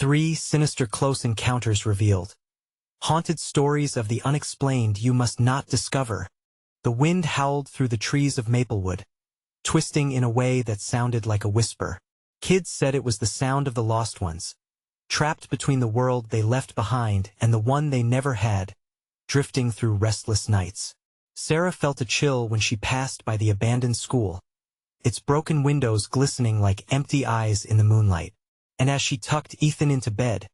3 Sinister Close Encounters Revealed. Haunted stories of the unexplained you must not discover. The wind howled through the trees of Maplewood, twisting in a way that sounded like a whisper. Kids said it was the sound of the lost ones, trapped between the world they left behind and the one they never had, drifting through restless nights. Sarah felt a chill when she passed by the abandoned school, its broken windows glistening like empty eyes in the moonlight. And as she tucked Ethan into bed,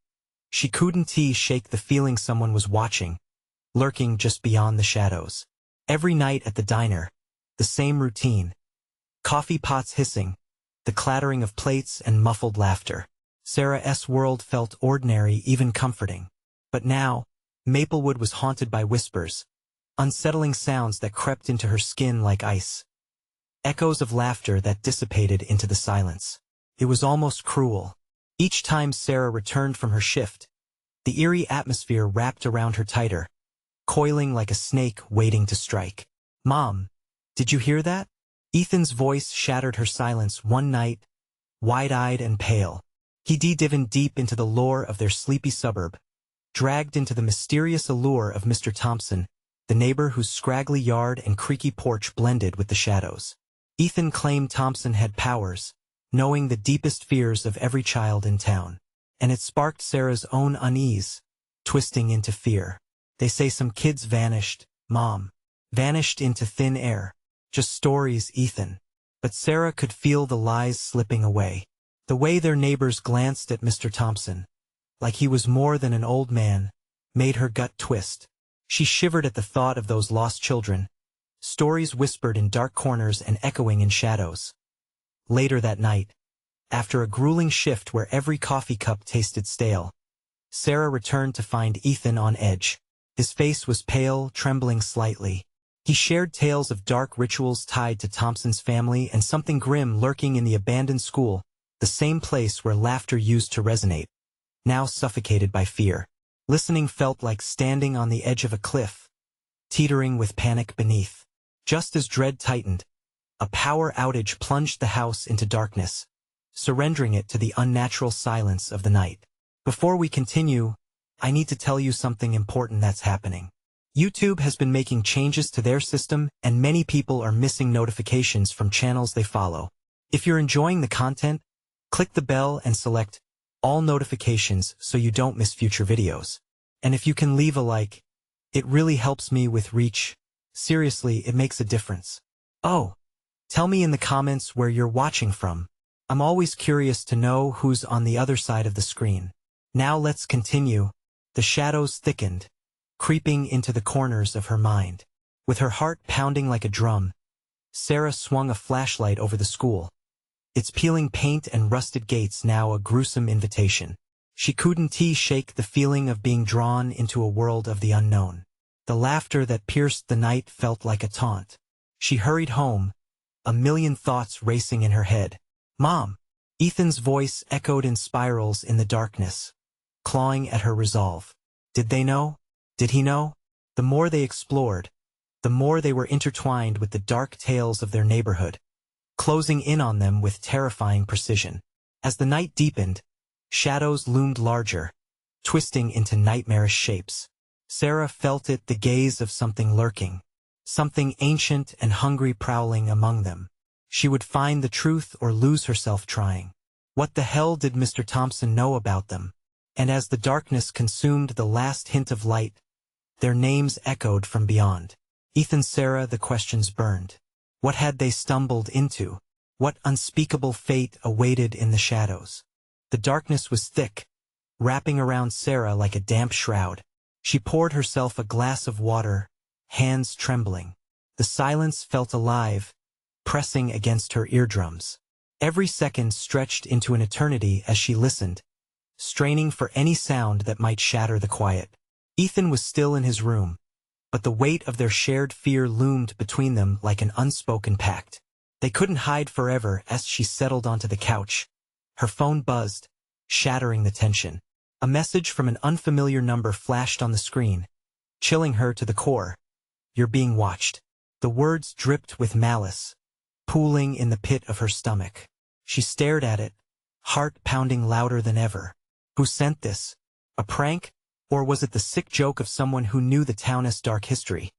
she couldn't shake the feeling someone was watching, lurking just beyond the shadows. Every night at the diner, the same routine. Coffee pots hissing, the clattering of plates and muffled laughter. Sarah's world felt ordinary, even comforting. But now, Maplewood was haunted by whispers, unsettling sounds that crept into her skin like ice. Echoes of laughter that dissipated into the silence. It was almost cruel. Each time Sarah returned from her shift, the eerie atmosphere wrapped around her tighter, coiling like a snake waiting to strike. "Mom, did you hear that?" Ethan's voice shattered her silence one night, wide-eyed and pale. He dived deep into the lore of their sleepy suburb, dragged into the mysterious allure of Mr. Thompson, the neighbor whose scraggly yard and creaky porch blended with the shadows. Ethan claimed Thompson had powers, knowing the deepest fears of every child in town. And it sparked Sarah's own unease, twisting into fear. "They say some kids vanished, Mom. Vanished into thin air. Just stories, Ethan." But Sarah could feel the lies slipping away. The way their neighbors glanced at Mr. Thompson, like he was more than an old man, made her gut twist. She shivered at the thought of those lost children, stories whispered in dark corners and echoing in shadows. Later that night, after a grueling shift where every coffee cup tasted stale, Sarah returned to find Ethan on edge. His face was pale, trembling slightly. He shared tales of dark rituals tied to Thompson's family and something grim lurking in the abandoned school, the same place where laughter used to resonate. Now suffocated by fear, listening felt like standing on the edge of a cliff, teetering with panic beneath. Just as dread tightened, a power outage plunged the house into darkness, surrendering it to the unnatural silence of the night. Before we continue, I need to tell you something important that's happening. YouTube has been making changes to their system, and many people are missing notifications from channels they follow. If you're enjoying the content, click the bell and select all notifications so you don't miss future videos. And if you can leave a like, it really helps me with reach. Seriously, it makes a difference. Oh, tell me in the comments where you're watching from. I'm always curious to know who's on the other side of the screen. Now let's continue. The shadows thickened, creeping into the corners of her mind. With her heart pounding like a drum, Sarah swung a flashlight over the school, its peeling paint and rusted gates now a gruesome invitation. She couldn't shake the feeling of being drawn into a world of the unknown. The laughter that pierced the night felt like a taunt. She hurried home, a million thoughts racing in her head. "Mom!" Ethan's voice echoed in spirals in the darkness, clawing at her resolve. Did they know? Did he know? The more they explored, the more they were intertwined with the dark tales of their neighborhood, closing in on them with terrifying precision. As the night deepened, shadows loomed larger, twisting into nightmarish shapes. Sarah felt it, the gaze of something lurking, something ancient and hungry prowling among them. She would find the truth or lose herself trying. What the hell did Mr. Thompson know about them? And as the darkness consumed the last hint of light, their names echoed from beyond. Ethan, Sarah, the questions burned. What had they stumbled into? What unspeakable fate awaited in the shadows? The darkness was thick, wrapping around Sarah like a damp shroud. She poured herself a glass of water, hands trembling. The silence felt alive, pressing against her eardrums. Every second stretched into an eternity as she listened, straining for any sound that might shatter the quiet. Ethan was still in his room, but the weight of their shared fear loomed between them like an unspoken pact. They couldn't hide forever. As she settled onto the couch, her phone buzzed, shattering the tension. A message from an unfamiliar number flashed on the screen, chilling her to the core. "You're being watched." The words dripped with malice, pooling in the pit of her stomach. She stared at it, heart pounding louder than ever. Who sent this? A prank? Or was it the sick joke of someone who knew the town's dark history?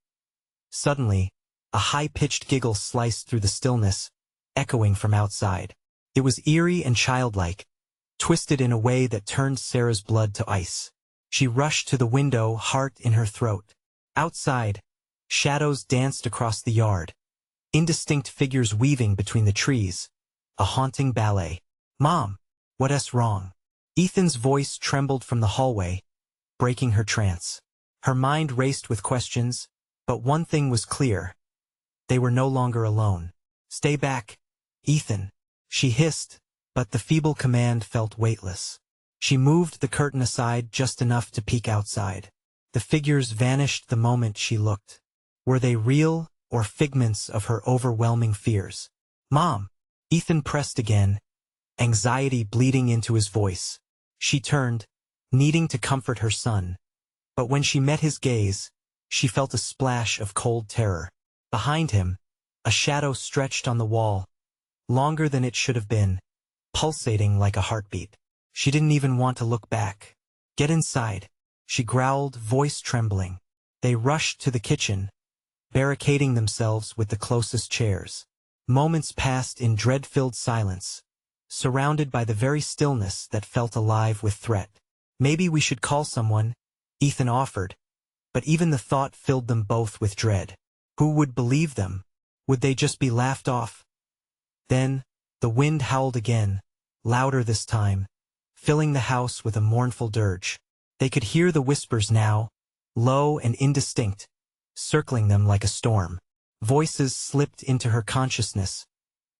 Suddenly, a high-pitched giggle sliced through the stillness, echoing from outside. It was eerie and childlike, twisted in a way that turned Sarah's blood to ice. She rushed to the window, heart in her throat. Outside, shadows danced across the yard, indistinct figures weaving between the trees, a haunting ballet. "Mom, what's wrong?" Ethan's voice trembled from the hallway, breaking her trance. Her mind raced with questions, but one thing was clear. They were no longer alone. "Stay back, Ethan," she hissed, but the feeble command felt weightless. She moved the curtain aside just enough to peek outside. The figures vanished the moment she looked. Were they real or figments of her overwhelming fears? "Mom!" Ethan pressed again, anxiety bleeding into his voice. She turned, needing to comfort her son. But when she met his gaze, she felt a splash of cold terror. Behind him, a shadow stretched on the wall, longer than it should have been, pulsating like a heartbeat. She didn't even want to look back. "Get inside," she growled, voice trembling. They rushed to the kitchen, barricading themselves with the closest chairs. Moments passed in dread-filled silence, surrounded by the very stillness that felt alive with threat. "Maybe we should call someone," Ethan offered, but even the thought filled them both with dread. Who would believe them? Would they just be laughed off? Then, the wind howled again, louder this time, filling the house with a mournful dirge. They could hear the whispers now, low and indistinct, circling them like a storm. Voices slipped into her consciousness,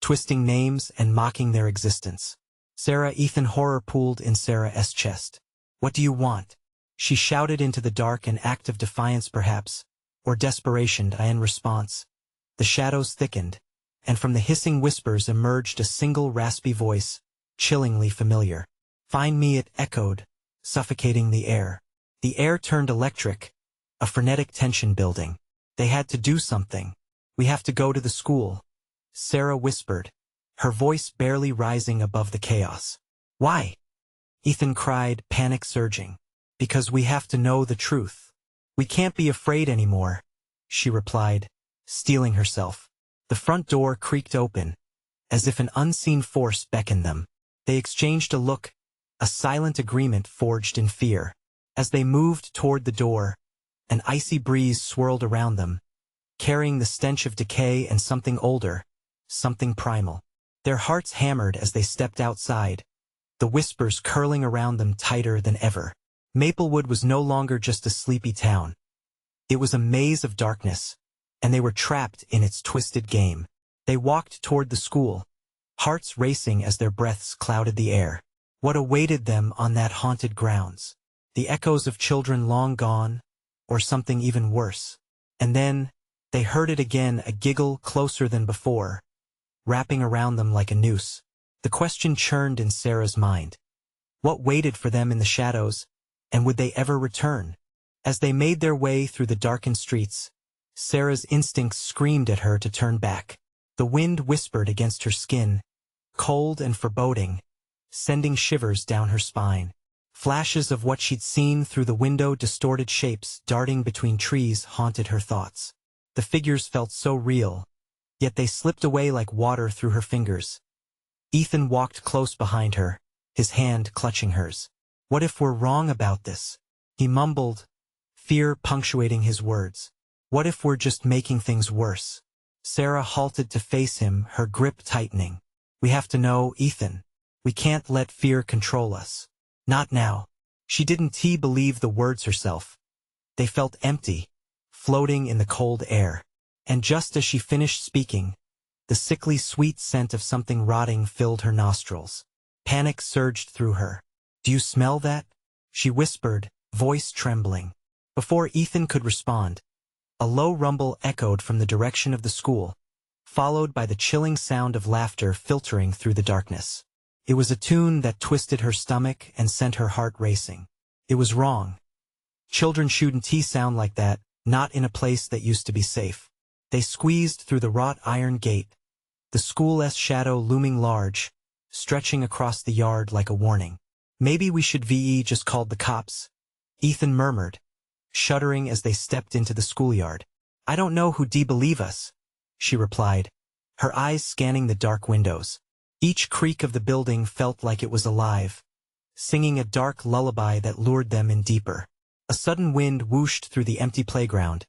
twisting names and mocking their existence. Sarah. Ethan, horror pooled in Sarah's chest. "What do you want?" She shouted into the dark, an act of defiance perhaps, or desperation. In response, the shadows thickened, and from the hissing whispers emerged a single raspy voice, chillingly familiar. "Find me," it echoed, suffocating the air. The air turned electric, a frenetic tension building. They had to do something. "We have to go to the school," Sarah whispered, her voice barely rising above the chaos. "Why?" Ethan cried, panic surging. "Because we have to know the truth. We can't be afraid anymore," she replied, steeling herself. The front door creaked open, as if an unseen force beckoned them. They exchanged a look, a silent agreement forged in fear. As they moved toward the door, an icy breeze swirled around them, carrying the stench of decay and something older, something primal. Their hearts hammered as they stepped outside, the whispers curling around them tighter than ever. Maplewood was no longer just a sleepy town. It was a maze of darkness, and they were trapped in its twisted game. They walked toward the school, hearts racing as their breaths clouded the air. What awaited them on that haunted grounds? The echoes of children long gone, or something even worse? And then, they heard it again, a giggle closer than before, wrapping around them like a noose. The question churned in Sarah's mind. What waited for them in the shadows, and would they ever return? As they made their way through the darkened streets, Sarah's instincts screamed at her to turn back. The wind whispered against her skin, cold and foreboding, sending shivers down her spine. Flashes of what she'd seen through the window, distorted shapes darting between trees, haunted her thoughts. The figures felt so real, yet they slipped away like water through her fingers. Ethan walked close behind her, his hand clutching hers. "What if we're wrong about this?" he mumbled, fear punctuating his words. "What if we're just making things worse?" Sarah halted to face him, her grip tightening. "We have to know, Ethan. We can't let fear control us. Not now." She didn't believe the words herself. They felt empty, floating in the cold air. And just as she finished speaking, the sickly sweet scent of something rotting filled her nostrils. Panic surged through her. "Do you smell that?" she whispered, voice trembling. Before Ethan could respond, a low rumble echoed from the direction of the school, followed by the chilling sound of laughter filtering through the darkness. It was a tune that twisted her stomach and sent her heart racing. It was wrong. Children shouldn't sound like that, not in a place that used to be safe. They squeezed through the wrought iron gate, the school's shadow looming large, stretching across the yard like a warning. Maybe we should VE just called the cops, Ethan murmured, shuddering as they stepped into the schoolyard. I don't know who believe us, she replied, her eyes scanning the dark windows. Each creak of the building felt like it was alive, singing a dark lullaby that lured them in deeper. A sudden wind whooshed through the empty playground,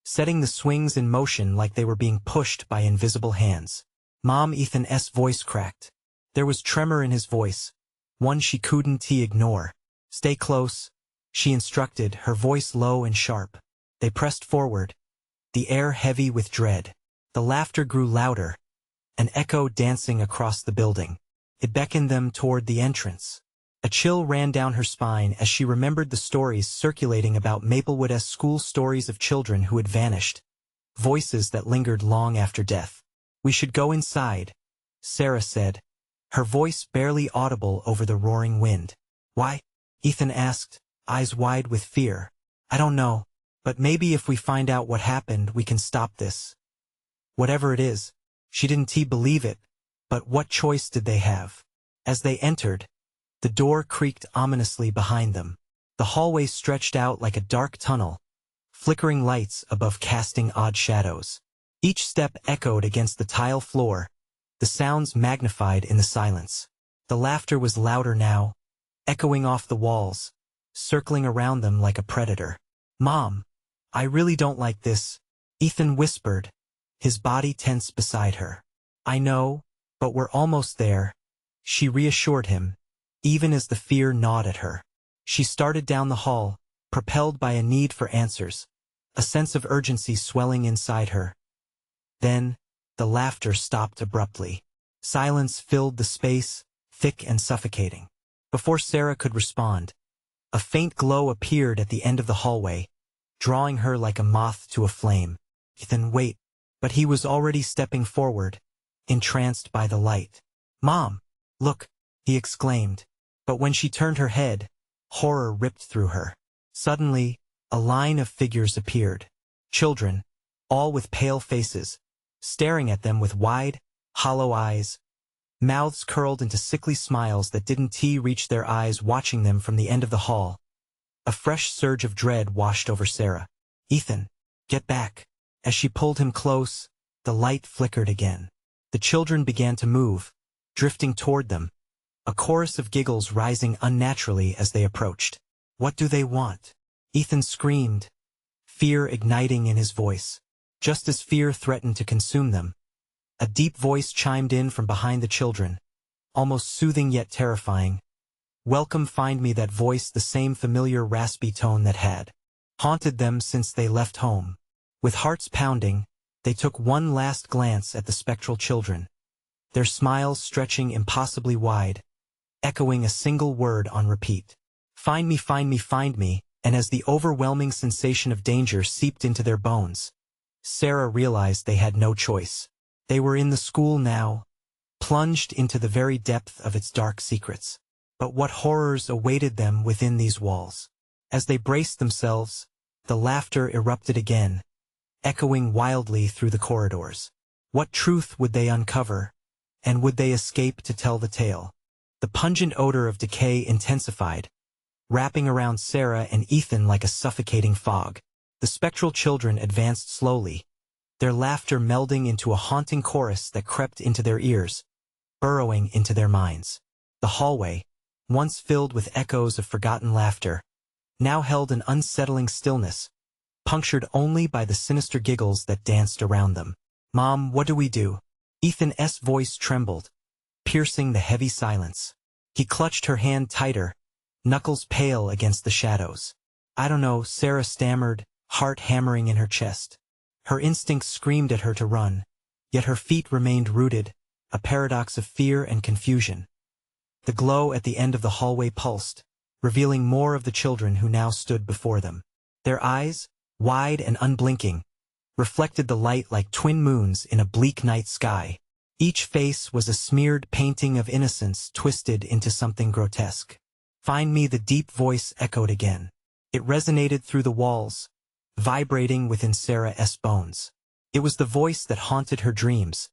setting the swings in motion like they were being pushed by invisible hands. Mom, Ethan's voice cracked. There was tremor in his voice, one she couldn't ignore. Stay close, she instructed, her voice low and sharp. They pressed forward, the air heavy with dread. The laughter grew louder, an echo dancing across the building. It beckoned them toward the entrance. A chill ran down her spine as she remembered the stories circulating about Maplewood's school, stories of children who had vanished, voices that lingered long after death. We should go inside, Sarah said, her voice barely audible over the roaring wind. Why? Ethan asked, eyes wide with fear. I don't know, but maybe if we find out what happened we can stop this. Whatever it is. She didn't believe it, but what choice did they have? As they entered, the door creaked ominously behind them. The hallway stretched out like a dark tunnel, flickering lights above casting odd shadows. Each step echoed against the tile floor, the sounds magnified in the silence. The laughter was louder now, echoing off the walls, circling around them like a predator. Mom, I really don't like this, Ethan whispered, his body tense beside her. I know, but we're almost there, she reassured him, even as the fear gnawed at her. She started down the hall, propelled by a need for answers, a sense of urgency swelling inside her. Then, the laughter stopped abruptly. Silence filled the space, thick and suffocating. Before Sarah could respond, a faint glow appeared at the end of the hallway, drawing her like a moth to a flame. Ethan, wait. But he was already stepping forward, entranced by the light. Mom, look, he exclaimed. But when she turned her head, horror ripped through her. Suddenly, a line of figures appeared. Children, all with pale faces, staring at them with wide, hollow eyes, mouths curled into sickly smiles that didn't reach their eyes, watching them from the end of the hall. A fresh surge of dread washed over Sarah. Ethan, get back. As she pulled him close, the light flickered again. The children began to move, drifting toward them, a chorus of giggles rising unnaturally as they approached. What do they want? Ethan screamed, fear igniting in his voice. Just as fear threatened to consume them, a deep voice chimed in from behind the children, almost soothing yet terrifying. Welcome, find me, that voice, the same familiar raspy tone that had haunted them since they left home. With hearts pounding, they took one last glance at the spectral children, their smiles stretching impossibly wide, echoing a single word on repeat. Find me, find me, find me, and as the overwhelming sensation of danger seeped into their bones, Sarah realized they had no choice. They were in the school now, plunged into the very depth of its dark secrets. But what horrors awaited them within these walls? As they braced themselves, the laughter erupted again, echoing wildly through the corridors. What truth would they uncover, and would they escape to tell the tale? The pungent odor of decay intensified, wrapping around Sarah and Ethan like a suffocating fog. The spectral children advanced slowly, their laughter melding into a haunting chorus that crept into their ears, burrowing into their minds. The hallway, once filled with echoes of forgotten laughter, now held an unsettling stillness, punctured only by the sinister giggles that danced around them. Mom, what do we do? Ethan's voice trembled, piercing the heavy silence. He clutched her hand tighter, knuckles pale against the shadows. I don't know, Sarah stammered, heart hammering in her chest. Her instincts screamed at her to run, yet her feet remained rooted, a paradox of fear and confusion. The glow at the end of the hallway pulsed, revealing more of the children who now stood before them. Their eyes, wide and unblinking, reflected the light like twin moons in a bleak night sky. Each face was a smeared painting of innocence twisted into something grotesque. Find me, the deep voice echoed again. It resonated through the walls, vibrating within Sarah's bones. It was the voice that haunted her dreams,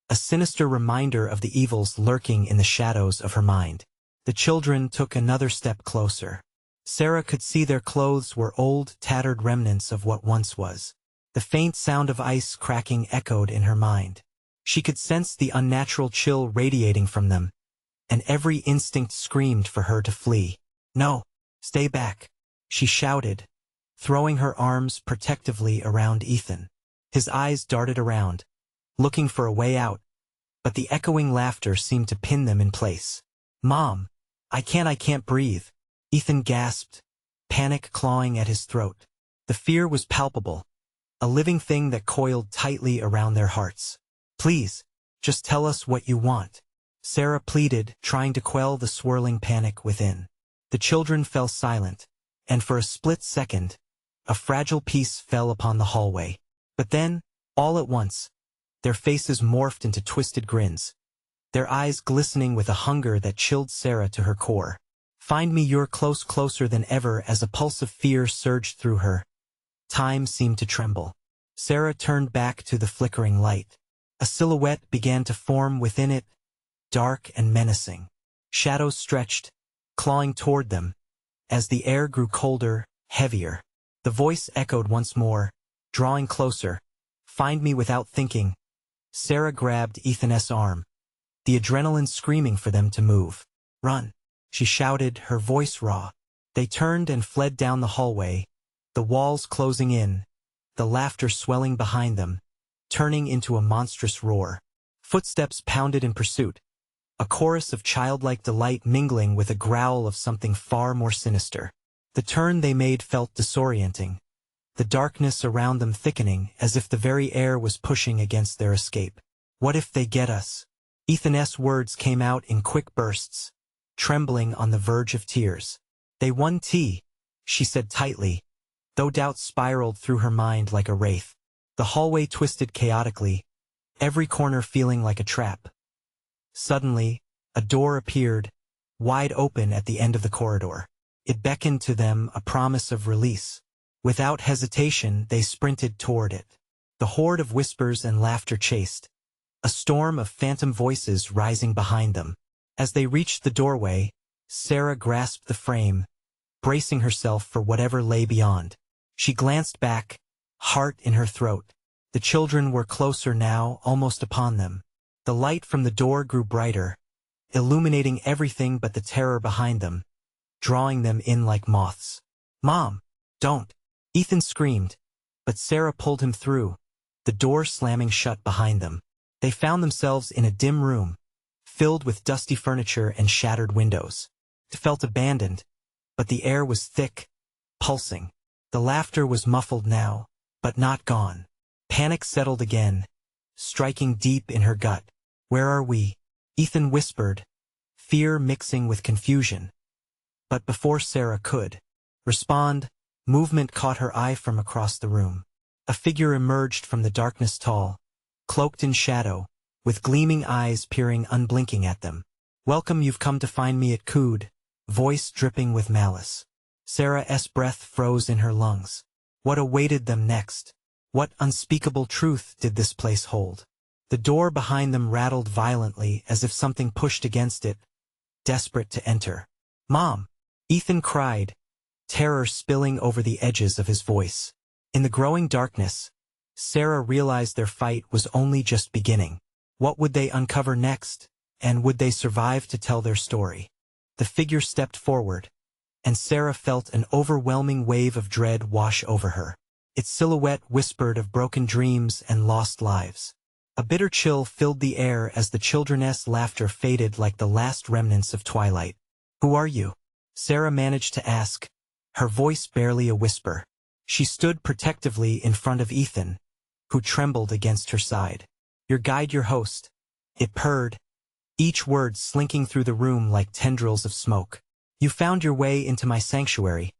a sinister reminder of the evils lurking in the shadows of her mind. The children took another step closer. Sarah could see their clothes were old, tattered remnants of what once was. The faint sound of ice cracking echoed in her mind. She could sense the unnatural chill radiating from them, and every instinct screamed for her to flee. "No, stay back," she shouted, throwing her arms protectively around Ethan. His eyes darted around, looking for a way out, but the echoing laughter seemed to pin them in place. "Mom, I can't breathe," Ethan gasped, panic clawing at his throat. The fear was palpable, a living thing that coiled tightly around their hearts. "Please, just tell us what you want," Sarah pleaded, trying to quell the swirling panic within. The children fell silent, and for a split second, a fragile peace fell upon the hallway. But then, all at once, their faces morphed into twisted grins, their eyes glistening with a hunger that chilled Sarah to her core. "Find me, you're closer than ever," as a pulse of fear surged through her. Time seemed to tremble. Sarah turned back to the flickering light. A silhouette began to form within it, dark and menacing. Shadows stretched, clawing toward them, as the air grew colder, heavier. The voice echoed once more, drawing closer. "Find me without thinking." Sarah grabbed Ethan's arm, the adrenaline screaming for them to move. "Run," she shouted, her voice raw. They turned and fled down the hallway, the walls closing in, the laughter swelling behind them, turning into a monstrous roar. Footsteps pounded in pursuit, a chorus of childlike delight mingling with a growl of something far more sinister. The turn they made felt disorienting, the darkness around them thickening as if the very air was pushing against their escape. "What if they get us?" Ethan's words came out in quick bursts, trembling on the verge of tears. "They won T," she said tightly, though doubt spiraled through her mind like a wraith. The hallway twisted chaotically, every corner feeling like a trap. Suddenly, a door appeared, wide open at the end of the corridor. It beckoned to them, a promise of release. Without hesitation, they sprinted toward it. The horde of whispers and laughter chased, a storm of phantom voices rising behind them. As they reached the doorway, Sarah grasped the frame, bracing herself for whatever lay beyond. She glanced back, heart in her throat. The children were closer now, almost upon them. The light from the door grew brighter, illuminating everything but the terror behind them, drawing them in like moths. "Mom, don't!" Ethan screamed, but Sarah pulled him through, the door slamming shut behind them. They found themselves in a dim room, filled with dusty furniture and shattered windows. It felt abandoned, but the air was thick, pulsing. The laughter was muffled now, but not gone. Panic settled again, striking deep in her gut. "Where are we?" Ethan whispered, fear mixing with confusion. But before Sarah could respond, movement caught her eye from across the room. A figure emerged from the darkness, tall, cloaked in shadow, with gleaming eyes peering unblinking at them. "Welcome, you've come to find me at Cood," voice dripping with malice. Sarah's breath froze in her lungs. What awaited them next? What unspeakable truth did this place hold? The door behind them rattled violently as if something pushed against it, desperate to enter. "Mom!" Ethan cried, terror spilling over the edges of his voice. In the growing darkness, Sarah realized their fight was only just beginning. What would they uncover next, and would they survive to tell their story? The figure stepped forward, and Sarah felt an overwhelming wave of dread wash over her. Its silhouette whispered of broken dreams and lost lives. A bitter chill filled the air as the children's laughter faded like the last remnants of twilight. "Who are you?" Sarah managed to ask, her voice barely a whisper. She stood protectively in front of Ethan, who trembled against her side. "Your guide, your host," it purred, each word slinking through the room like tendrils of smoke. "You found your way into my sanctuary,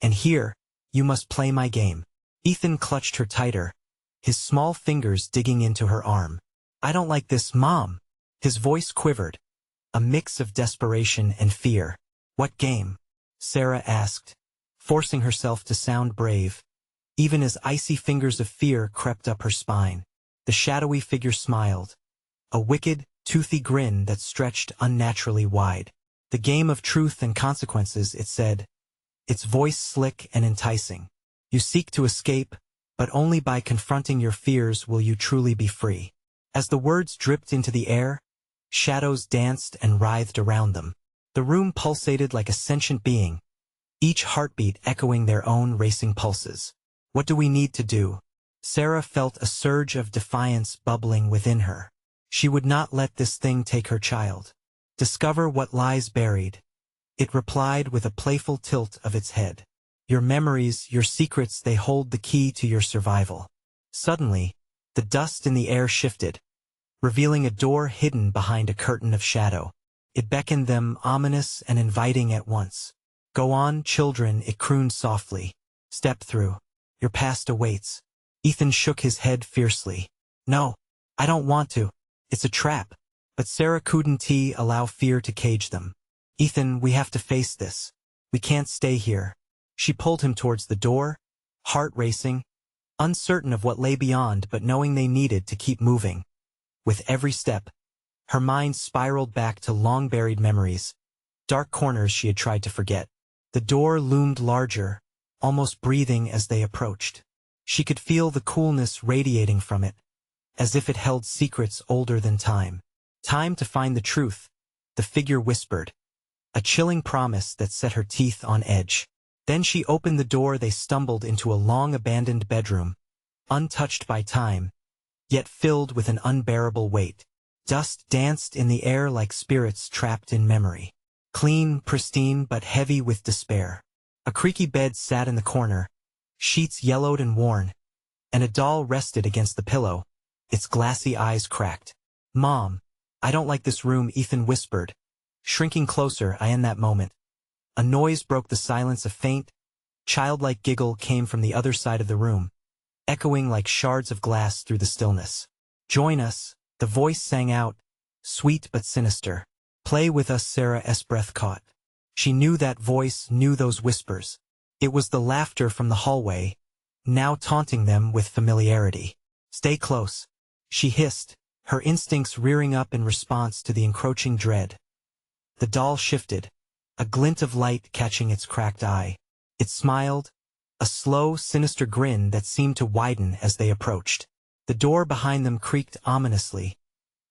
and here, you must play my game." Ethan clutched her tighter, his small fingers digging into her arm. "I don't like this, Mom." His voice quivered, a mix of desperation and fear. "What game?" Sarah asked, forcing herself to sound brave, even as icy fingers of fear crept up her spine. The shadowy figure smiled, a wicked, toothy grin that stretched unnaturally wide. The game of truth and consequences, it said, its voice slick and enticing. You seek to escape, but only by confronting your fears will you truly be free. As the words dripped into the air, shadows danced and writhed around them. The room pulsated like a sentient being, each heartbeat echoing their own racing pulses. What do we need to do? Sarah felt a surge of defiance bubbling within her. She would not let this thing take her child. Discover what lies buried. It replied with a playful tilt of its head. Your memories, your secrets, they hold the key to your survival. Suddenly, the dust in the air shifted, revealing a door hidden behind a curtain of shadow. It beckoned them, ominous and inviting at once. Go on, children, it crooned softly. Step through. Your past awaits. Ethan shook his head fiercely. No, I don't want to. It's a trap. But Sarah couldn't allow fear to cage them. Ethan, we have to face this. We can't stay here. She pulled him towards the door, heart racing, uncertain of what lay beyond but knowing they needed to keep moving. With every step, her mind spiraled back to long-buried memories, dark corners she had tried to forget. The door loomed larger, almost breathing as they approached. She could feel the coolness radiating from it, as if it held secrets older than time. Time to find the truth, the figure whispered, a chilling promise that set her teeth on edge. Then she opened the door. They stumbled into a long-abandoned bedroom, untouched by time, yet filled with an unbearable weight. Dust danced in the air like spirits trapped in memory. Clean, pristine, but heavy with despair. A creaky bed sat in the corner, sheets yellowed and worn, and a doll rested against the pillow, its glassy eyes cracked. Mom, I don't like this room, Ethan whispered, shrinking closer. In that moment, a noise broke the silence. A faint, childlike giggle came from the other side of the room, echoing like shards of glass through the stillness. Join us, the voice sang out, sweet but sinister. Play with us. Sarah's breath caught. She knew that voice, knew those whispers. It was the laughter from the hallway, now taunting them with familiarity. Stay close, she hissed, her instincts rearing up in response to the encroaching dread. The doll shifted, a glint of light catching its cracked eye. It smiled, a slow, sinister grin that seemed to widen as they approached. The door behind them creaked ominously,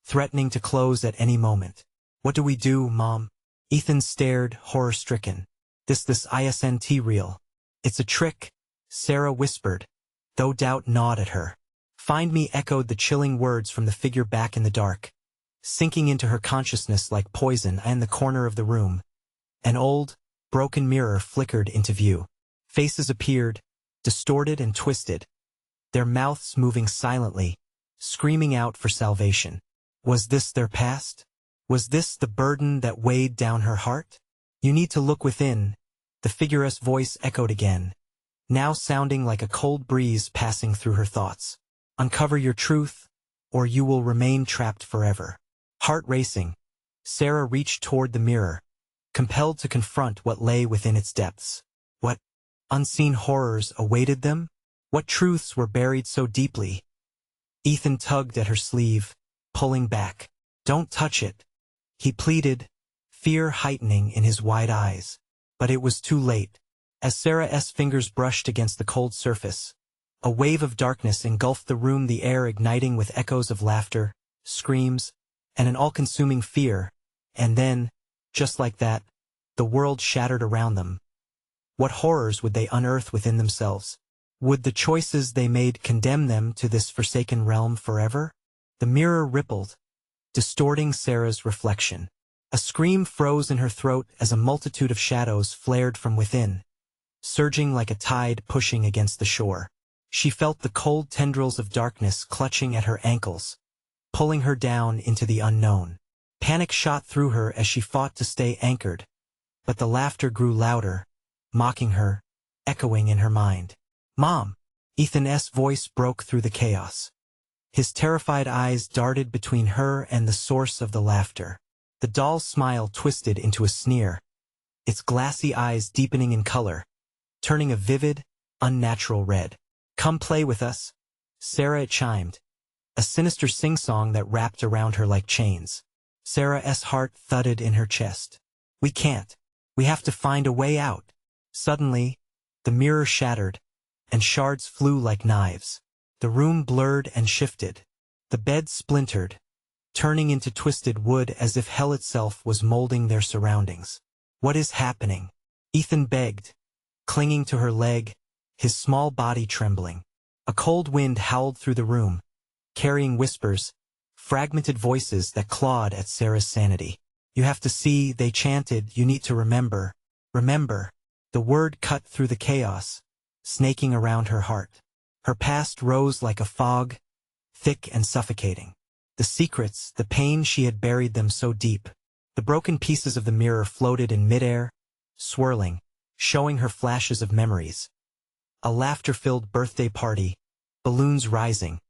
threatening to close at any moment. What do we do, Mom? Ethan stared, horror-stricken. This isn't real. It's a trick, Sarah whispered, though doubt gnawed at her. Find me, echoed the chilling words from the figure back in the dark, sinking into her consciousness like poison. In the corner of the room, an old, broken mirror flickered into view. Faces appeared, distorted and twisted, their mouths moving silently, screaming out for salvation. Was this their past? Was this the burden that weighed down her heart? You need to look within, the figure's voice echoed again, now sounding like a cold breeze passing through her thoughts. Uncover your truth, or you will remain trapped forever. Heart racing, Sarah reached toward the mirror, compelled to confront what lay within its depths. What unseen horrors awaited them? What truths were buried so deeply? Ethan tugged at her sleeve, pulling back. Don't touch it, he pleaded, fear heightening in his wide eyes. But it was too late. As Sarah's fingers brushed against the cold surface, a wave of darkness engulfed the room, the air igniting with echoes of laughter, screams, and an all-consuming fear. And then, just like that, the world shattered around them. What horrors would they unearth within themselves? Would the choices they made condemn them to this forsaken realm forever? The mirror rippled, distorting Sarah's reflection. A scream froze in her throat as a multitude of shadows flared from within, surging like a tide pushing against the shore. She felt the cold tendrils of darkness clutching at her ankles, pulling her down into the unknown. Panic shot through her as she fought to stay anchored, but the laughter grew louder, mocking her, echoing in her mind. Mom! Ethan's voice broke through the chaos. His terrified eyes darted between her and the source of the laughter. The doll's smile twisted into a sneer, its glassy eyes deepening in color, turning a vivid, unnatural red. Come play with us, Sarah chimed, a sinister sing-song that wrapped around her like chains. Sarah's heart thudded in her chest. We can't. We have to find a way out. Suddenly, the mirror shattered, and shards flew like knives. The room blurred and shifted. The bed splintered, turning into twisted wood as if hell itself was molding their surroundings. What is happening? Ethan begged, clinging to her leg, his small body trembling. A cold wind howled through the room, carrying whispers, fragmented voices that clawed at Sarah's sanity. You have to see, they chanted, you need to remember. Remember. The word cut through the chaos, snaking around her heart. Her past rose like a fog, thick and suffocating. The secrets, the pain, she had buried them so deep. The broken pieces of the mirror floated in midair, swirling, showing her flashes of memories. A laughter-filled birthday party, balloons rising,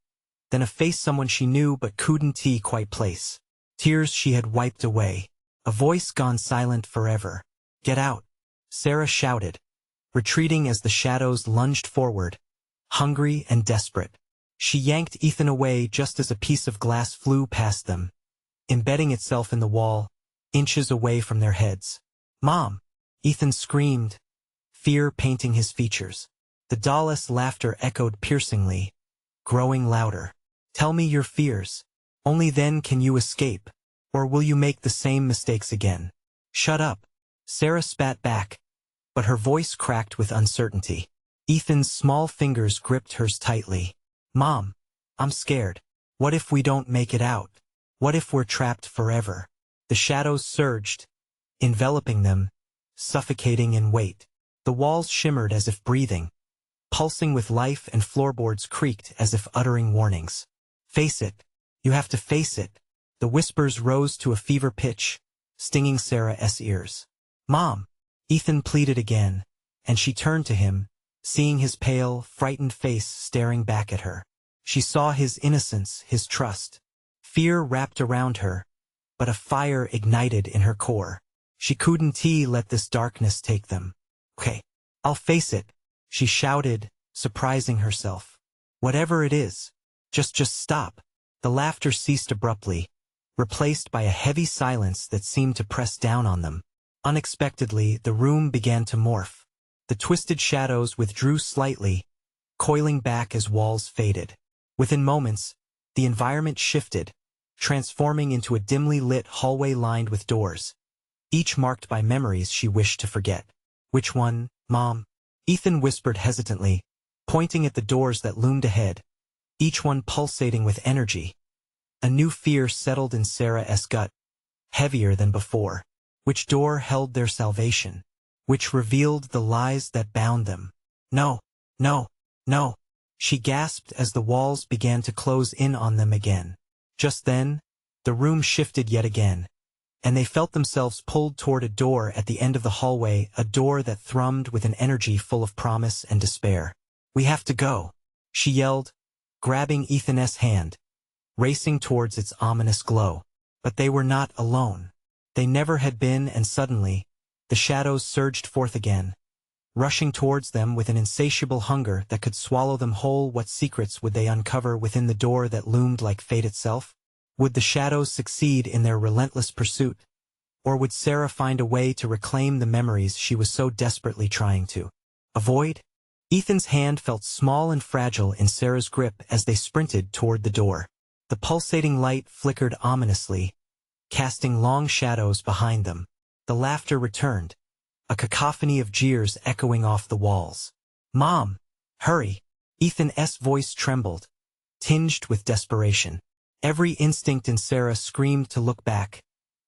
then a face someone she knew but couldn't quite place. Tears she had wiped away, a voice gone silent forever. Get out, Sarah shouted, retreating as the shadows lunged forward, hungry and desperate. She yanked Ethan away just as a piece of glass flew past them, embedding itself in the wall, inches away from their heads. Mom! Ethan screamed, fear painting his features. The doll-less laughter echoed piercingly, growing louder. Tell me your fears. Only then can you escape, or will you make the same mistakes again? Shut up. Sarah spat back, but her voice cracked with uncertainty. Ethan's small fingers gripped hers tightly. Mom, I'm scared. What if we don't make it out? What if we're trapped forever? The shadows surged, enveloping them, suffocating in weight. The walls shimmered as if breathing, pulsing with life, and floorboards creaked as if uttering warnings. Face it. You have to face it. The whispers rose to a fever pitch, stinging Sarah's ears. Mom! Ethan pleaded again, and she turned to him, seeing his pale, frightened face staring back at her. She saw his innocence, his trust. Fear wrapped around her, but a fire ignited in her core. She couldn't let this darkness take them. Okay, I'll face it, she shouted, surprising herself. Whatever it is, just stop. The laughter ceased abruptly, replaced by a heavy silence that seemed to press down on them. Unexpectedly, the room began to morph. The twisted shadows withdrew slightly, coiling back as walls faded. Within moments, the environment shifted, transforming into a dimly lit hallway lined with doors, each marked by memories she wished to forget. Which one, Mom? Ethan whispered hesitantly, pointing at the doors that loomed ahead, each one pulsating with energy. A new fear settled in Sarah's gut, heavier than before. Which door held their salvation? Which revealed the lies that bound them? No, no, no, she gasped as the walls began to close in on them again. Just then, the room shifted yet again, and they felt themselves pulled toward a door at the end of the hallway, a door that thrummed with an energy full of promise and despair. We have to go, she yelled, grabbing Ethan's hand, racing towards its ominous glow. But they were not alone. They never had been, and suddenly, the shadows surged forth again, rushing towards them with an insatiable hunger that could swallow them whole. What secrets would they uncover within the door that loomed like fate itself? Would the shadows succeed in their relentless pursuit? Or would Sarah find a way to reclaim the memories she was so desperately trying to avoid? Ethan's hand felt small and fragile in Sarah's grip as they sprinted toward the door. The pulsating light flickered ominously, casting long shadows behind them. The laughter returned, a cacophony of jeers echoing off the walls. Mom! Hurry! Ethan's voice trembled, tinged with desperation. Every instinct in Sarah screamed to look back,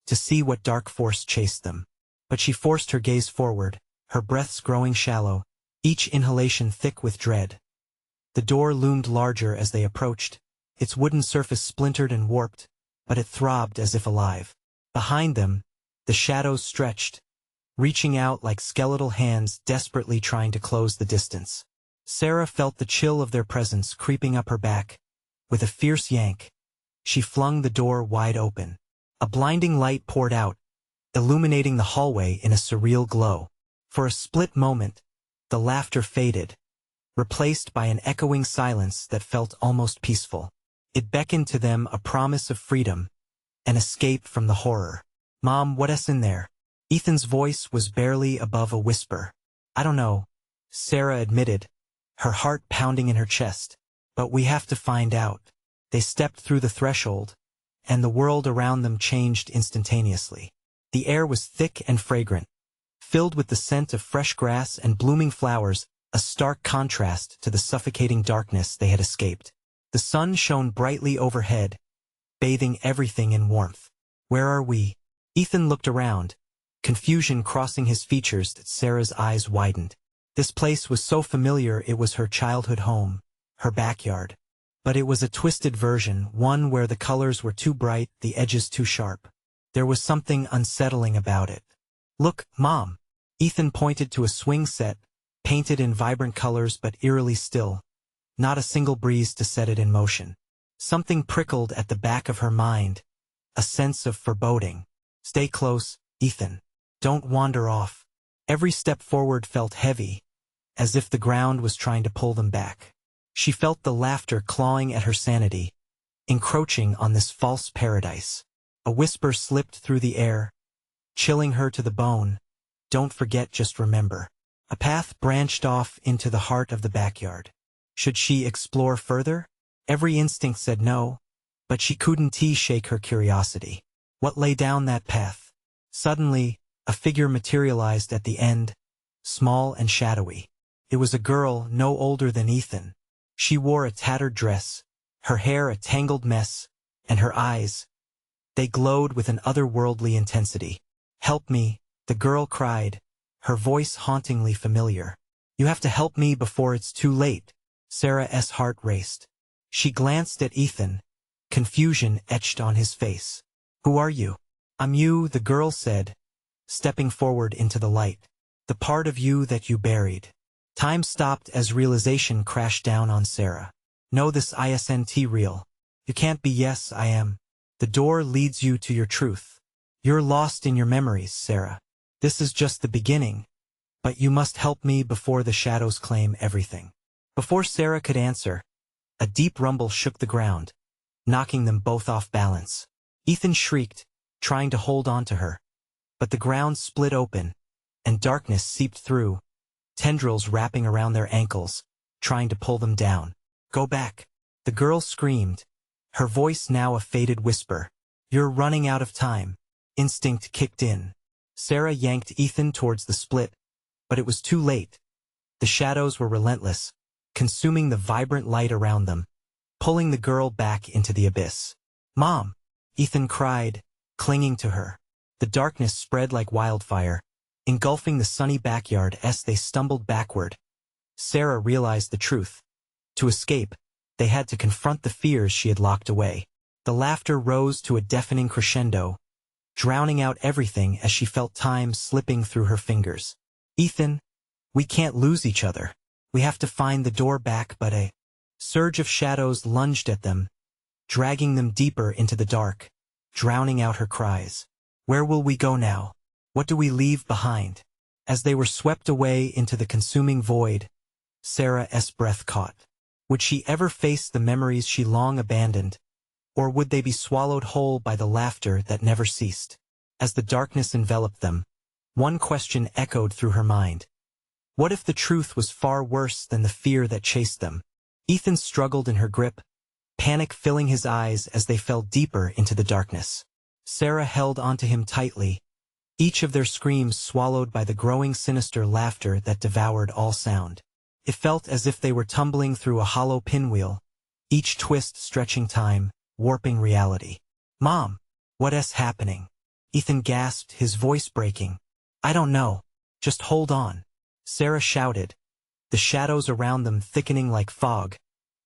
to see what dark force chased them. But she forced her gaze forward, her breaths growing shallow, each inhalation thick with dread. The door loomed larger as they approached, its wooden surface splintered and warped, but it throbbed as if alive. Behind them, the shadows stretched, reaching out like skeletal hands desperately trying to close the distance. Sarah felt the chill of their presence creeping up her back. With a fierce yank, she flung the door wide open. A blinding light poured out, illuminating the hallway in a surreal glow. For a split moment, the laughter faded, replaced by an echoing silence that felt almost peaceful. It beckoned to them a promise of freedom, an escape from the horror. Mom, what's in there? Ethan's voice was barely above a whisper. I don't know, Sarah admitted, her heart pounding in her chest. But we have to find out. They stepped through the threshold, and the world around them changed instantaneously. The air was thick and fragrant, filled with the scent of fresh grass and blooming flowers, a stark contrast to the suffocating darkness they had escaped. The sun shone brightly overhead, bathing everything in warmth. Where are we? Ethan looked around, confusion crossing his features. That Sarah's eyes widened. This place was so familiar. It was her childhood home, her backyard. But it was a twisted version, one where the colors were too bright, the edges too sharp. There was something unsettling about it. Look, Mom. Ethan pointed to a swing set, painted in vibrant colors but eerily still. Not a single breeze to set it in motion. Something prickled at the back of her mind, a sense of foreboding. Stay close, Ethan. Don't wander off. Every step forward felt heavy, as if the ground was trying to pull them back. She felt the laughter clawing at her sanity, encroaching on this false paradise. A whisper slipped through the air, chilling her to the bone. Don't forget, just remember. A path branched off into the heart of the backyard. Should she explore further? Every instinct said no, but she couldn't shake her curiosity. What lay down that path? Suddenly, a figure materialized at the end, small and shadowy. It was a girl no older than Ethan. She wore a tattered dress, her hair a tangled mess, and her eyes, they glowed with an otherworldly intensity. Help me, the girl cried, her voice hauntingly familiar. You have to help me before it's too late. Sarah's heart raced. She glanced at Ethan, confusion etched on his face. Who are you? I'm you, the girl said, stepping forward into the light. The part of you that you buried. Time stopped as realization crashed down on Sarah. No, this isn't real. You can't be. Yes, I am. The door leads you to your truth. You're lost in your memories, Sarah. This is just the beginning. But you must help me before the shadows claim everything. Before Sarah could answer, a deep rumble shook the ground, knocking them both off balance. Ethan shrieked, trying to hold on to her. But the ground split open, and darkness seeped through, tendrils wrapping around their ankles, trying to pull them down. Go back. The girl screamed, her voice now a faded whisper. You're running out of time. Instinct kicked in. Sarah yanked Ethan towards the split, but it was too late. The shadows were relentless, consuming the vibrant light around them, pulling the girl back into the abyss. Mom! Ethan cried, clinging to her. The darkness spread like wildfire, engulfing the sunny backyard as they stumbled backward. Sarah realized the truth. To escape, they had to confront the fears she had locked away. The laughter rose to a deafening crescendo, drowning out everything as she felt time slipping through her fingers. Ethan, we can't lose each other. We have to find the door back. But a surge of shadows lunged at them, dragging them deeper into the dark, drowning out her cries. Where will we go now? What do we leave behind? As they were swept away into the consuming void, Sarah's breath caught. Would she ever face the memories she long abandoned? Or would they be swallowed whole by the laughter that never ceased? As the darkness enveloped them, one question echoed through her mind. What if the truth was far worse than the fear that chased them? Ethan struggled in her grip, panic filling his eyes as they fell deeper into the darkness. Sarah held onto him tightly, each of their screams swallowed by the growing sinister laughter that devoured all sound. It felt as if they were tumbling through a hollow pinwheel, each twist stretching time, warping reality. Mom! What's happening? Ethan gasped, his voice breaking. I don't know. Just hold on. Sarah shouted, the shadows around them thickening like fog,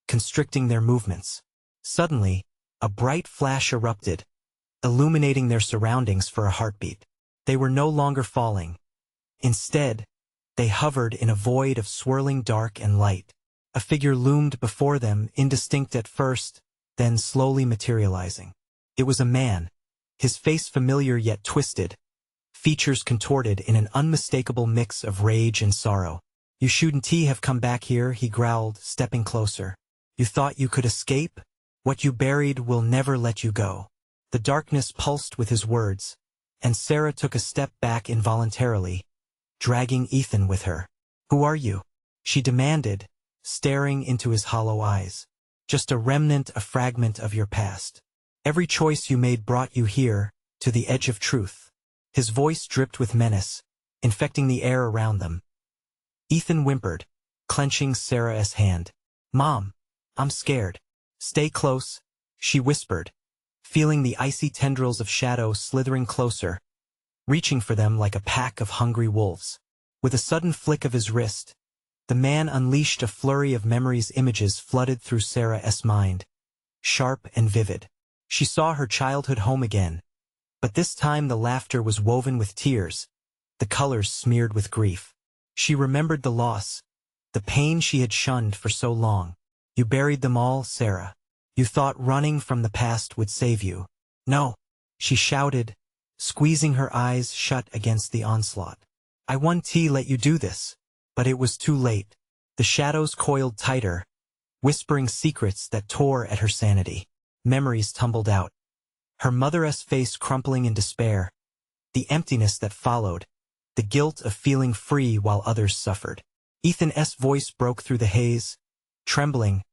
constricting their movements. Suddenly, a bright flash erupted, illuminating their surroundings for a heartbeat. They were no longer falling. Instead, they hovered in a void of swirling dark and light. A figure loomed before them, indistinct at first, then slowly materializing. It was a man, his face familiar yet twisted, features contorted in an unmistakable mix of rage and sorrow. You shouldn't have come back here, he growled, stepping closer. You thought you could escape? What you buried will never let you go. The darkness pulsed with his words, and Sarah took a step back involuntarily, dragging Ethan with her. "Who are you?" she demanded, staring into his hollow eyes. "Just a remnant, a fragment of your past. Every choice you made brought you here, to the edge of truth." His voice dripped with menace, infecting the air around them. Ethan whimpered, clenching Sarah's hand. "Mom, I'm scared." "Stay close," she whispered, feeling the icy tendrils of shadow slithering closer, reaching for them like a pack of hungry wolves. With a sudden flick of his wrist, the man unleashed a flurry of memories. Images flooded through Sarah's mind, sharp and vivid. She saw her childhood home again, but this time the laughter was woven with tears, the colors smeared with grief. She remembered the loss, the pain she had shunned for so long. "You buried them all, Sarah. You thought running from the past would save you." "No," she shouted, squeezing her eyes shut against the onslaught. "I won't let you do this." But it was too late. The shadows coiled tighter, whispering secrets that tore at her sanity. Memories tumbled out, her mother's face crumpling in despair, the emptiness that followed, the guilt of feeling free while others suffered. Ethan's voice broke through the haze, trembling.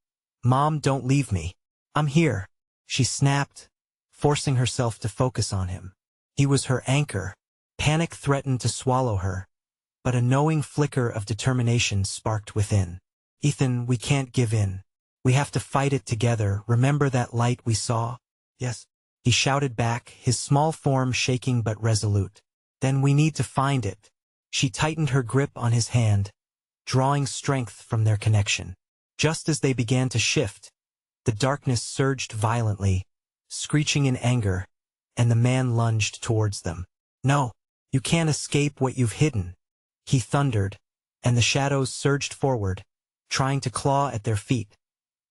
"Mom, don't leave me. I'm here," she snapped, forcing herself to focus on him. He was her anchor. Panic threatened to swallow her, but a knowing flicker of determination sparked within. "Ethan, we can't give in. We have to fight it together. Remember that light we saw?" "Yes," he shouted back, his small form shaking but resolute. "Then we need to find it." She tightened her grip on his hand, drawing strength from their connection. Just as they began to shift, the darkness surged violently, screeching in anger, and the man lunged towards them. "No, you can't escape what you've hidden," he thundered, and the shadows surged forward, trying to claw at their feet,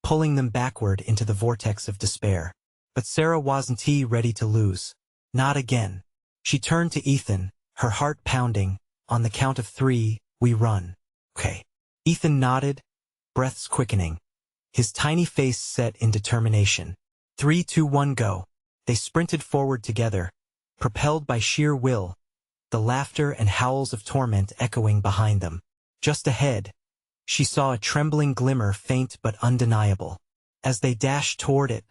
pulling them backward into the vortex of despair. But Sarah wasn't ready to lose. Not again. She turned to Ethan, her heart pounding. "On the count of 3, we run." "Okay." Ethan nodded, breaths quickening, his tiny face set in determination. 3, 2, 1, go. They sprinted forward together, propelled by sheer will, the laughter and howls of torment echoing behind them. Just ahead, she saw a trembling glimmer, faint but undeniable. As they dashed toward it,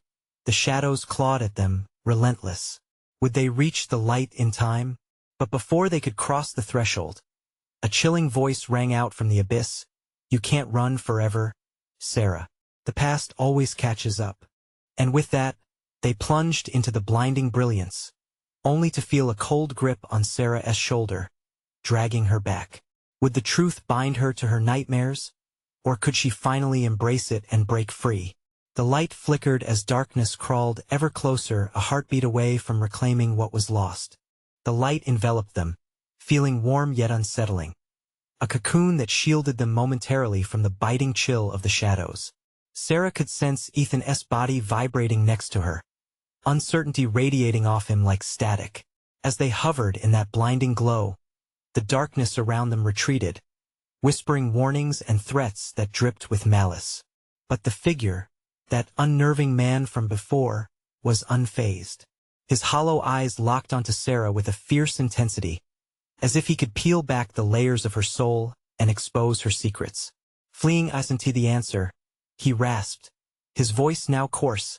the shadows clawed at them, relentless. Would they reach the light in time? But before they could cross the threshold, a chilling voice rang out from the abyss. "You can't run forever, Sarah. The past always catches up." And with that, they plunged into the blinding brilliance, only to feel a cold grip on Sarah's shoulder, dragging her back. Would the truth bind her to her nightmares, or could she finally embrace it and break free? The light flickered as darkness crawled ever closer, a heartbeat away from reclaiming what was lost. The light enveloped them, feeling warm yet unsettling, a cocoon that shielded them momentarily from the biting chill of the shadows. Sarah could sense Ethan's body vibrating next to her, uncertainty radiating off him like static. As they hovered in that blinding glow, the darkness around them retreated, whispering warnings and threats that dripped with malice. But the figure, that unnerving man from before, was unfazed. His hollow eyes locked onto Sarah with a fierce intensity, as if he could peel back the layers of her soul and expose her secrets. Fleeing us into the answer, he rasped, his voice now coarse,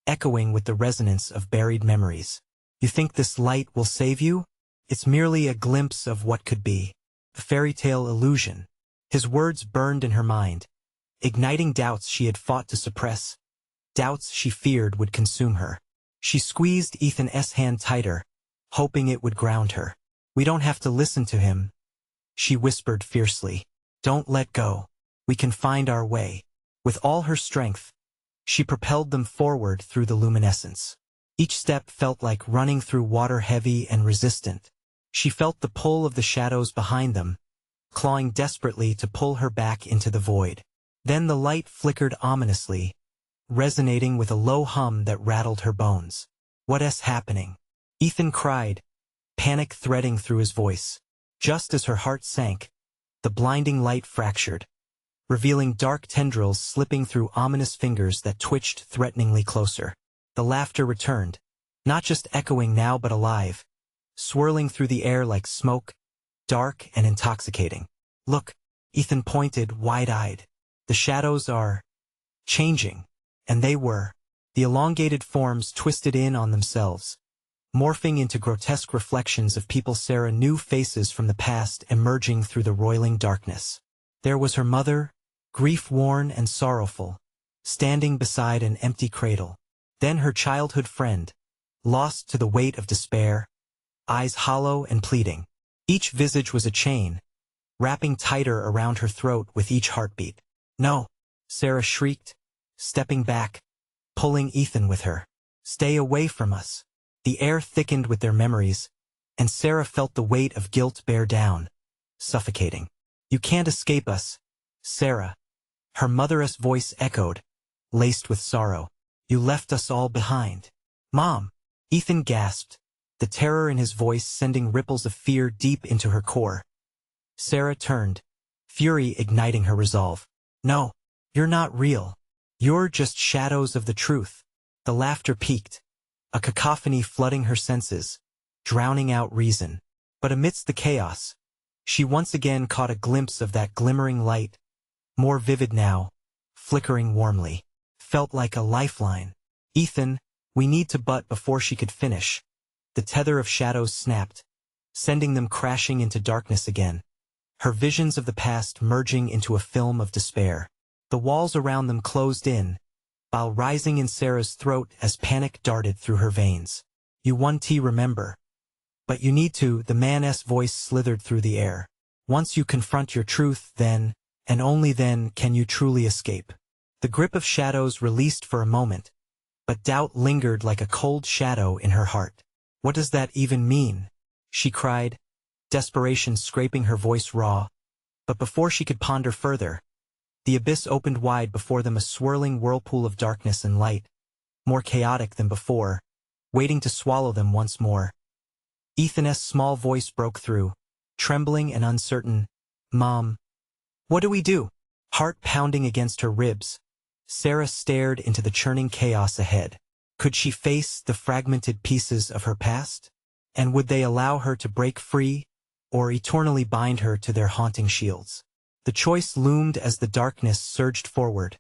echoing with the resonance of buried memories. "You think this light will save you? It's merely a glimpse of what could be. A fairy tale illusion." His words burned in her mind, igniting doubts she had fought to suppress, doubts she feared would consume her. She squeezed Ethan's hand tighter, hoping it would ground her. "We don't have to listen to him," she whispered fiercely. "Don't let go. We can find our way." With all her strength, she propelled them forward through the luminescence. Each step felt like running through water, heavy and resistant. She felt the pull of the shadows behind them, clawing desperately to pull her back into the void. Then the light flickered ominously, resonating with a low hum that rattled her bones. "What's happening?" Ethan cried, panic threading through his voice. Just as her heart sank, the blinding light fractured, revealing dark tendrils slipping through ominous fingers that twitched threateningly closer. The laughter returned, not just echoing now but alive, swirling through the air like smoke, dark and intoxicating. Look, Ethan pointed, wide-eyed. The shadows are changing. And they were. The elongated forms twisted in on themselves, morphing into grotesque reflections of people Sarah knew, faces from the past emerging through the roiling darkness. There was her mother, grief-worn and sorrowful, standing beside an empty cradle. Then her childhood friend, lost to the weight of despair, eyes hollow and pleading. Each visage was a chain, wrapping tighter around her throat with each heartbeat. "No!" Sarah shrieked, stepping back, pulling Ethan with her. "Stay away from us." The air thickened with their memories, and Sarah felt the weight of guilt bear down, suffocating. "You can't escape us, Sarah." Her mother's voice echoed, laced with sorrow. "You left us all behind." "Mom!" Ethan gasped, the terror in his voice sending ripples of fear deep into her core. Sarah turned, fury igniting her resolve. "No, you're not real. You're just shadows of the truth." The laughter peaked, a cacophony flooding her senses, drowning out reason. But amidst the chaos, she once again caught a glimpse of that glimmering light, more vivid now, flickering warmly. Felt like a lifeline. "Ethan, we need to," but before she could finish, the tether of shadows snapped, sending them crashing into darkness again, her visions of the past merging into a film of despair. The walls around them closed in, while rising in Sarah's throat as panic darted through her veins. "You want to remember. But you need to," the man's voice slithered through the air. "Once you confront your truth, then, and only then, can you truly escape." The grip of shadows released for a moment, but doubt lingered like a cold shadow in her heart. "What does that even mean?" she cried, desperation scraping her voice raw. But before she could ponder further, the abyss opened wide before them, a swirling whirlpool of darkness and light, more chaotic than before, waiting to swallow them once more. Ethan's small voice broke through, trembling and uncertain. "Mom, what do we do?" Heart pounding against her ribs, Sarah stared into the churning chaos ahead. Could she face the fragmented pieces of her past? And would they allow her to break free, or eternally bind her to their haunting shields? The choice loomed as the darkness surged forward.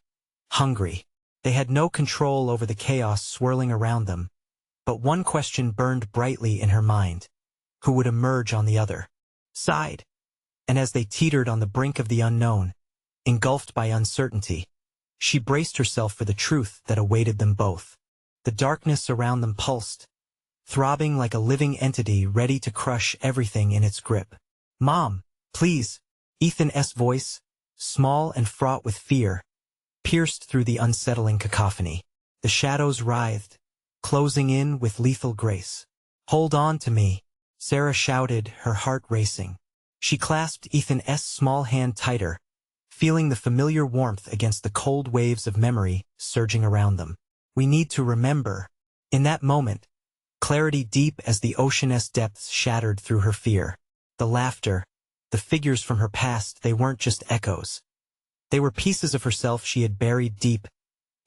Hungry, they had no control over the chaos swirling around them. But one question burned brightly in her mind. Who would emerge on the other side? And as they teetered on the brink of the unknown, engulfed by uncertainty, she braced herself for the truth that awaited them both. The darkness around them pulsed, throbbing like a living entity ready to crush everything in its grip. "Mom, please!" Ethan's voice, small and fraught with fear, pierced through the unsettling cacophony. The shadows writhed, closing in with lethal grace. "Hold on to me," Sarah shouted, her heart racing. She clasped Ethan's small hand tighter, feeling the familiar warmth against the cold waves of memory surging around them. "We need to remember." In that moment, clarity deep as the ocean's depths shattered through her fear. The laughter, the figures from her past, they weren't just echoes. They were pieces of herself she had buried deep,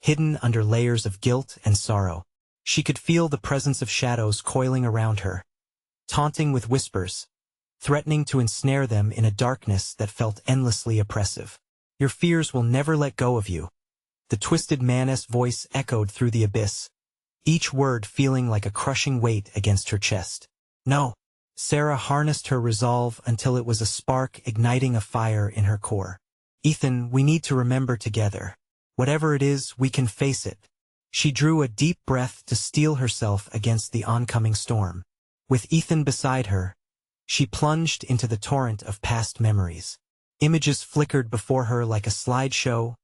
hidden under layers of guilt and sorrow. She could feel the presence of shadows coiling around her, taunting with whispers, threatening to ensnare them in a darkness that felt endlessly oppressive. "Your fears will never let go of you." The twisted man's voice echoed through the abyss, each word feeling like a crushing weight against her chest. "No." Sarah harnessed her resolve until it was a spark igniting a fire in her core. "Ethan, we need to remember together. Whatever it is, we can face it." She drew a deep breath to steel herself against the oncoming storm. With Ethan beside her, she plunged into the torrent of past memories. Images flickered before her like a slideshow,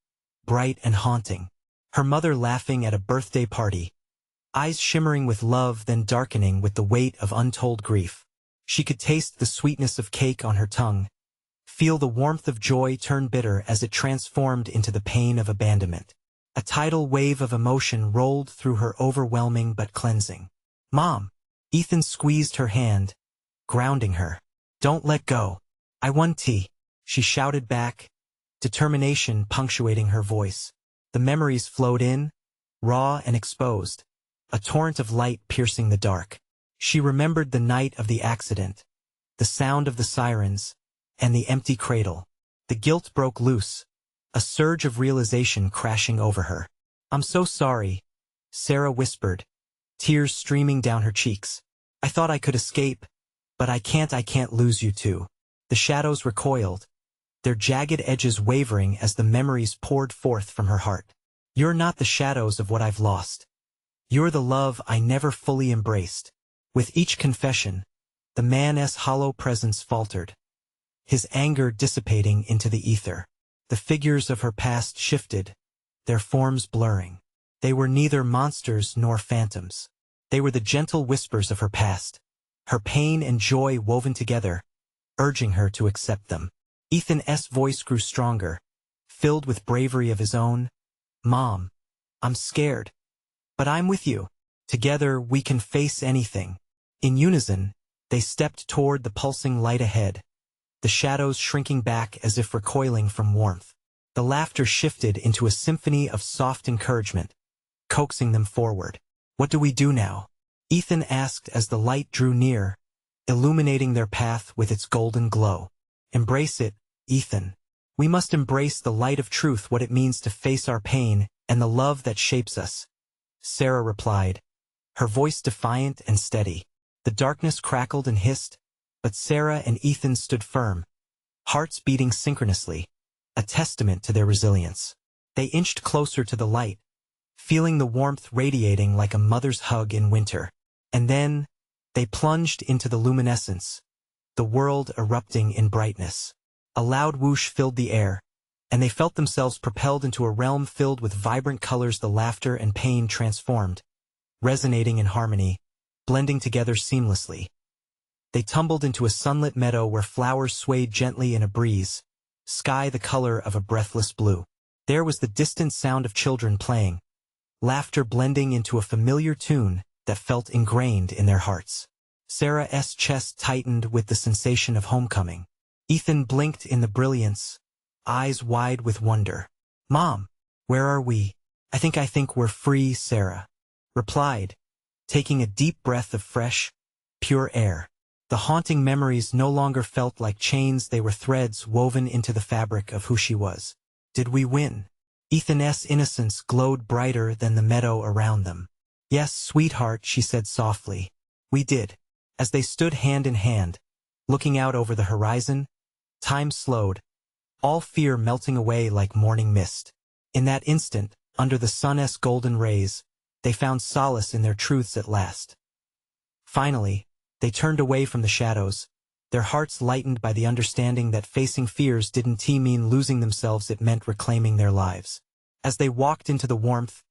bright and haunting. Her mother laughing at a birthday party, eyes shimmering with love then darkening with the weight of untold grief. She could taste the sweetness of cake on her tongue, feel the warmth of joy turn bitter as it transformed into the pain of abandonment. A tidal wave of emotion rolled through her, overwhelming but cleansing. "Mom!" Ethan squeezed her hand, grounding her. "Don't let go. I want tea," she shouted back, determination punctuating her voice. The memories flowed in, raw and exposed, a torrent of light piercing the dark. She remembered the night of the accident, the sound of the sirens, and the empty cradle. The guilt broke loose, a surge of realization crashing over her. "I'm so sorry," Sarah whispered, tears streaming down her cheeks. "I thought I could escape, but I can't lose you too." The shadows recoiled, their jagged edges wavering as the memories poured forth from her heart. "You're not the shadows of what I've lost. You're the love I never fully embraced." With each confession, the man's hollow presence faltered, his anger dissipating into the ether. The figures of her past shifted, their forms blurring. They were neither monsters nor phantoms. They were the gentle whispers of her past, her pain and joy woven together, urging her to accept them. Ethan's voice grew stronger, filled with bravery of his own. "Mom, I'm scared, but I'm with you. Together we can face anything." In unison, they stepped toward the pulsing light ahead, the shadows shrinking back as if recoiling from warmth. The laughter shifted into a symphony of soft encouragement, coaxing them forward. "What do we do now?" Ethan asked as the light drew near, illuminating their path with its golden glow. "Embrace it, Ethan. We must embrace the light of truth, what it means to face our pain and the love that shapes us," Sarah replied, her voice defiant and steady. The darkness crackled and hissed, but Sarah and Ethan stood firm, hearts beating synchronously, a testament to their resilience. They inched closer to the light, feeling the warmth radiating like a mother's hug in winter. And then, they plunged into the luminescence, the world erupting in brightness. A loud whoosh filled the air, and they felt themselves propelled into a realm filled with vibrant colors. The laughter and pain transformed, resonating in harmony, blending together seamlessly. They tumbled into a sunlit meadow where flowers swayed gently in a breeze, sky the color of a breathless blue. There was the distant sound of children playing, laughter blending into a familiar tune that felt ingrained in their hearts. Sarah's chest tightened with the sensation of homecoming. Ethan blinked in the brilliance, eyes wide with wonder. "Mom, where are we?" I think we're free," Sarah replied, taking a deep breath of fresh, pure air. The haunting memories no longer felt like chains, they were threads woven into the fabric of who she was. "Did we win?" Ethan's innocence glowed brighter than the meadow around them. "Yes, sweetheart," she said softly. "We did." As they stood hand in hand, looking out over the horizon, time slowed, all fear melting away like morning mist. In that instant, under the sun's golden rays, they found solace in their truths at last. Finally, they turned away from the shadows, their hearts lightened by the understanding that facing fears didn't mean losing themselves, it meant reclaiming their lives. As they walked into the warmth,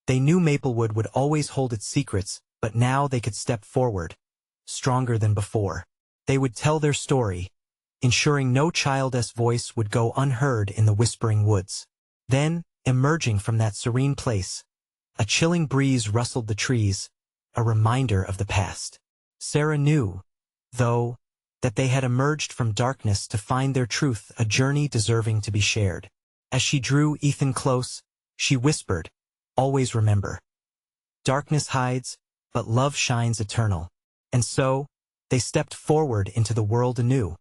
they knew Maplewood would always hold its secrets, but now they could step forward, stronger than before. They would tell their story, ensuring no child's voice would go unheard in the whispering woods. Then, emerging from that serene place, a chilling breeze rustled the trees, a reminder of the past. Sarah knew, though, that they had emerged from darkness to find their truth, a journey deserving to be shared. As she drew Ethan close, she whispered, "Always remember. Darkness hides, but love shines eternal." And so, they stepped forward into the world anew,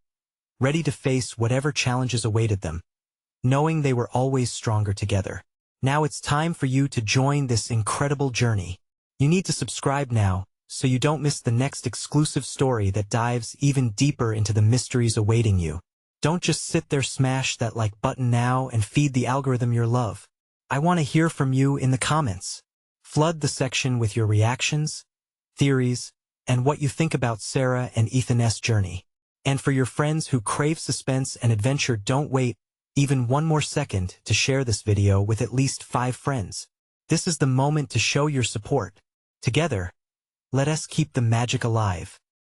ready to face whatever challenges awaited them, knowing they were always stronger together. Now it's time for you to join this incredible journey. You need to subscribe now, so you don't miss the next exclusive story that dives even deeper into the mysteries awaiting you. Don't just sit there, smash that like button now and feed the algorithm your love. I want to hear from you in the comments. Flood the section with your reactions, theories, and what you think about Sarah and Ethan's journey. And for your friends who crave suspense and adventure, don't wait even one more second to share this video with at least 5 friends. This is the moment to show your support. Together, let us keep the magic alive.